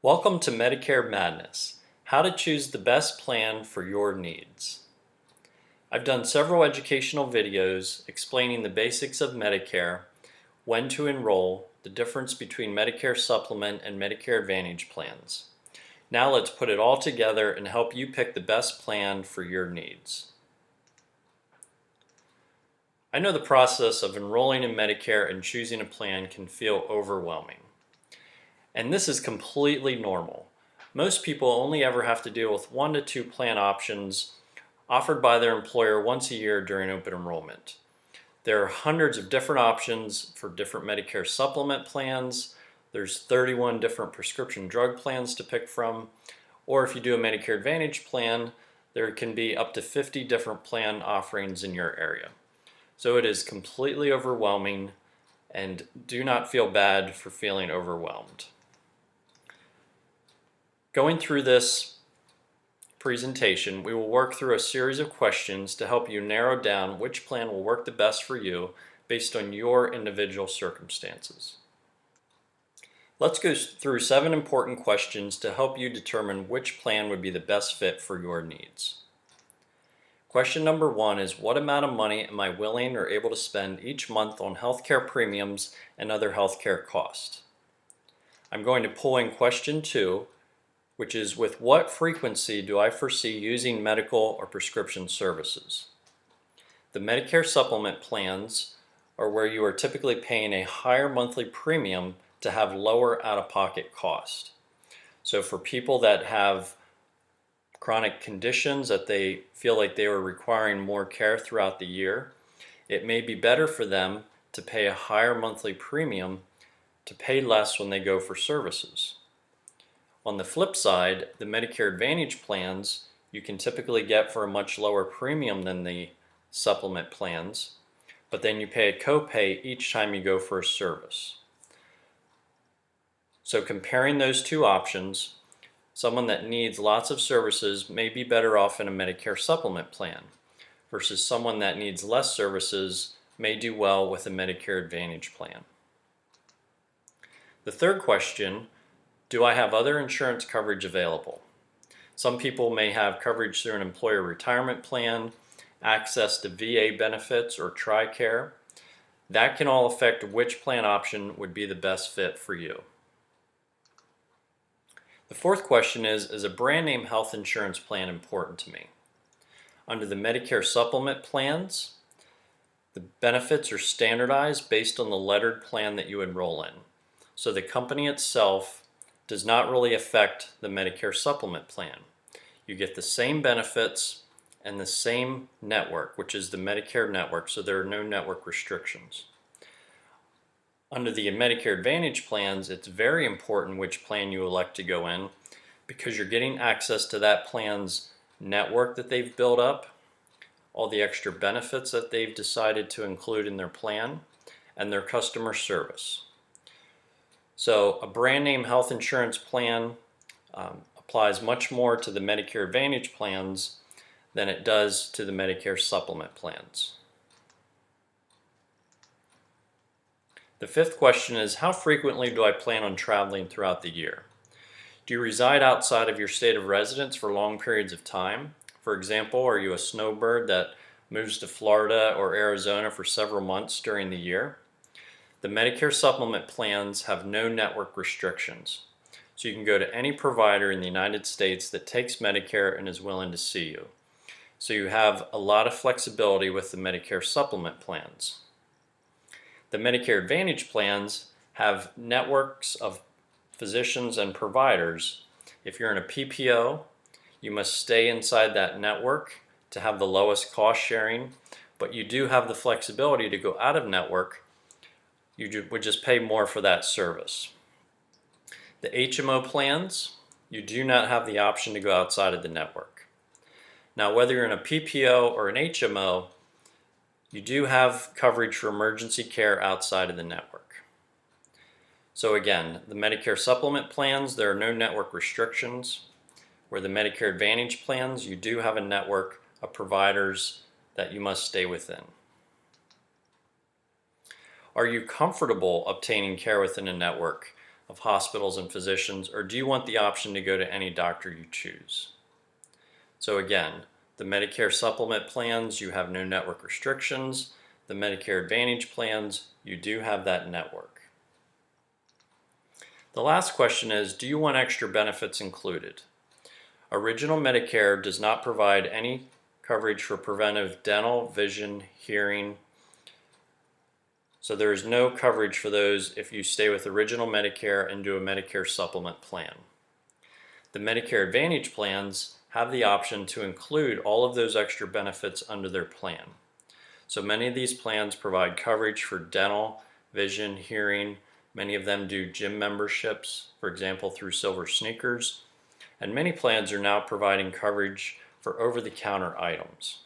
Welcome to Medicare Madness, how to choose the best plan for your needs. I've done several educational videos explaining the basics of Medicare, when to enroll, the difference between Medicare Supplement and Medicare Advantage plans. Now let's put it all together and help you pick the best plan for your needs. I know the process of enrolling in Medicare and choosing a plan can feel overwhelming. And this is completely normal. Most people only ever have to deal with 1 to 2 plan options offered by their employer once a year during open enrollment. There are hundreds of different options for different Medicare supplement plans. There's 31 different prescription drug plans to pick from. Or if you do a Medicare Advantage plan, there can be up to 50 different plan offerings in your area. So it is completely overwhelming, and do not feel bad for feeling overwhelmed. Going through this presentation, we will work through a series of questions to help you narrow down which plan will work the best for you based on your individual circumstances. Let's go through 7 important questions to help you determine which plan would be the best fit for your needs. Question number 1 is, what amount of money am I willing or able to spend each month on healthcare premiums and other healthcare costs? I'm going to pull in question 2, which is, with what frequency do I foresee using medical or prescription services? The Medicare supplement plans are where you are typically paying a higher monthly premium to have lower out-of-pocket cost. So for people that have chronic conditions that they feel like they are requiring more care throughout the year, it may be better for them to pay a higher monthly premium to pay less when they go for services. On the flip side, the Medicare Advantage plans you can typically get for a much lower premium than the supplement plans, but then you pay a copay each time you go for a service. So comparing those two options, someone that needs lots of services may be better off in a Medicare supplement plan, versus someone that needs less services may do well with a Medicare Advantage plan. The third question, do I have other insurance coverage available? Some people may have coverage through an employer retirement plan, access to VA benefits, or TRICARE. That can all affect which plan option would be the best fit for you. The fourth question is a brand name health insurance plan important to me? Under the Medicare supplement plans, the benefits are standardized based on the lettered plan that you enroll in. So the company itself does not really affect the Medicare supplement plan. You get the same benefits and the same network, which is the Medicare network, so there are no network restrictions. Under the Medicare Advantage plans, it's very important which plan you elect to go in, because you're getting access to that plan's network that they've built up, all the extra benefits that they've decided to include in their plan, and their customer service. So a brand name health insurance plan applies much more to the Medicare Advantage plans than it does to the Medicare supplement plans. The fifth question is, how frequently do I plan on traveling throughout the year? Do you reside outside of your state of residence for long periods of time? For example, are you a snowbird that moves to Florida or Arizona for several months during the year? The Medicare supplement plans have no network restrictions, so you can go to any provider in the United States that takes Medicare and is willing to see you. So you have a lot of flexibility with the Medicare supplement plans. The Medicare Advantage plans have networks of physicians and providers. If you're in a PPO, you must stay inside that network to have the lowest cost sharing, but you do have the flexibility to go out of network. You would just pay more for that service. The HMO plans, you do not have the option to go outside of the network. Now, whether you're in a PPO or an HMO, you do have coverage for emergency care outside of the network. So again, the Medicare supplement plans, there are no network restrictions. Where the Medicare Advantage plans, you do have a network of providers that you must stay within. Are you comfortable obtaining care within a network of hospitals and physicians, or do you want the option to go to any doctor you choose? So again, the Medicare supplement plans, you have no network restrictions. The Medicare Advantage plans, you do have that network. The last question is, do you want extra benefits included? Original Medicare does not provide any coverage for preventive dental, vision, hearing. So there is no coverage for those if you stay with Original Medicare and do a Medicare supplement plan. The Medicare Advantage plans have the option to include all of those extra benefits under their plan. So many of these plans provide coverage for dental, vision, hearing. Many of them do gym memberships, for example, through Silver Sneakers. And many plans are now providing coverage for over-the-counter items.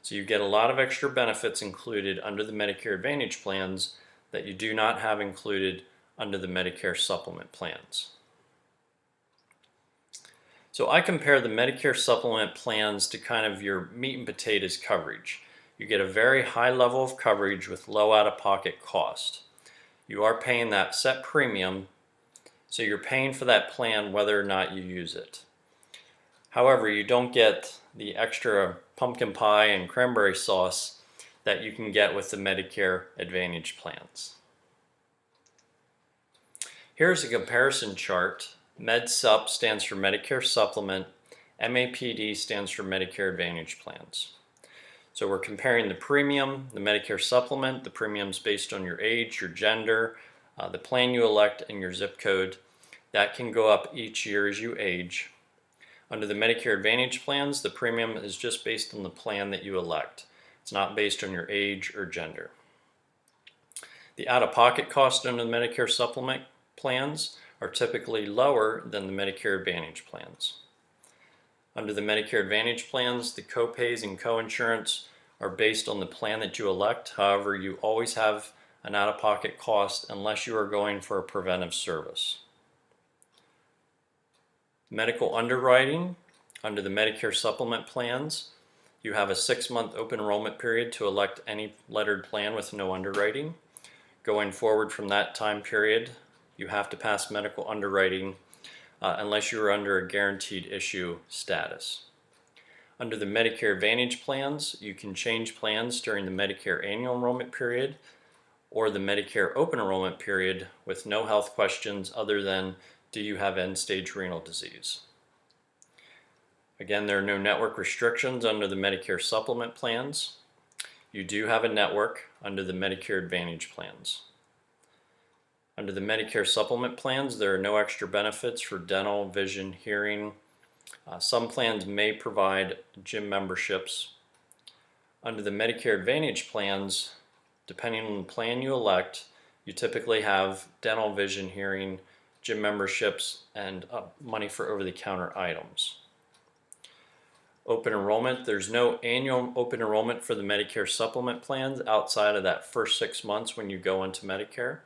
So you get a lot of extra benefits included under the Medicare Advantage plans that you do not have included under the Medicare supplement plans. So I compare the Medicare supplement plans to kind of your meat and potatoes coverage. You get a very high level of coverage with low out-of-pocket cost. You are paying that set premium, so you're paying for that plan whether or not you use it. However, you don't get the extra pumpkin pie and cranberry sauce that you can get with the Medicare Advantage plans. Here's a comparison chart. MedSup stands for Medicare Supplement. MAPD stands for Medicare Advantage plans. So we're comparing the premium, the Medicare Supplement. The premium's based on your age, your gender, the plan you elect, and your zip code. That can go up each year as you age. Under the Medicare Advantage plans, the premium is just based on the plan that you elect. It's not based on your age or gender. The out-of-pocket cost under the Medicare Supplement plans are typically lower than the Medicare Advantage plans. Under the Medicare Advantage plans, the co-pays and co-insurance are based on the plan that you elect. However, you always have an out-of-pocket cost unless you are going for a preventive service. Medical underwriting, under the Medicare supplement plans, you have a 6-month open enrollment period to elect any lettered plan with no underwriting. Going forward from that time period, you have to pass medical underwriting unless you're under a guaranteed issue status. Under the Medicare Advantage plans, you can change plans during the Medicare annual enrollment period or the Medicare open enrollment period with no health questions other than, do you have end-stage renal disease? Again, there are no network restrictions under the Medicare supplement plans. You do have a network under the Medicare Advantage plans. Under the Medicare supplement plans, there are no extra benefits for dental, vision, hearing. Some plans may provide gym memberships. Under the Medicare Advantage plans, depending on the plan you elect, you typically have dental, vision, hearing, gym memberships, and money for over-the-counter items. Open enrollment, there's no annual open enrollment for the Medicare supplement plans outside of that first 6 months when you go into Medicare.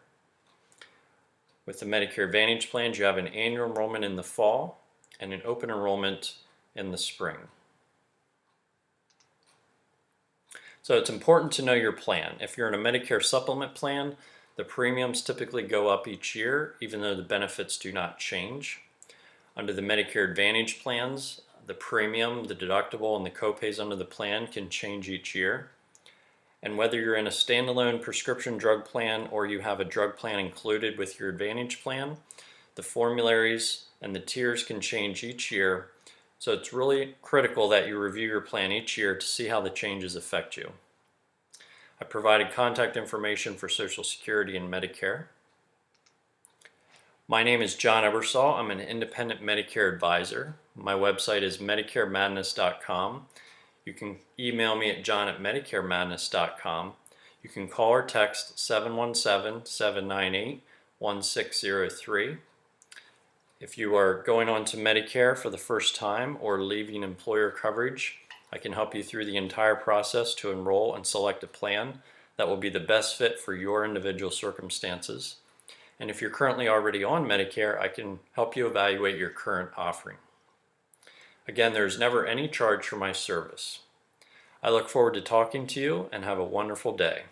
With the Medicare Advantage plans, you have an annual enrollment in the fall and an open enrollment in the spring. So it's important to know your plan. If you're in a Medicare supplement plan, the premiums typically go up each year, even though the benefits do not change. Under the Medicare Advantage plans, the premium, the deductible, and the copays under the plan can change each year. And whether you're in a standalone prescription drug plan or you have a drug plan included with your Advantage plan, the formularies and the tiers can change each year. So it's really critical that you review your plan each year to see how the changes affect you. I provided contact information for Social Security and Medicare. My name is John Ebersol. I'm an independent Medicare advisor. My website is medicaremadness.com. You can email me at john@medicaremadness.com. You can call or text 717-798-1603. If you are going on to Medicare for the first time or leaving employer coverage, I can help you through the entire process to enroll and select a plan that will be the best fit for your individual circumstances. And if you're currently already on Medicare, I can help you evaluate your current offering. Again, there's never any charge for my service. I look forward to talking to you and have a wonderful day.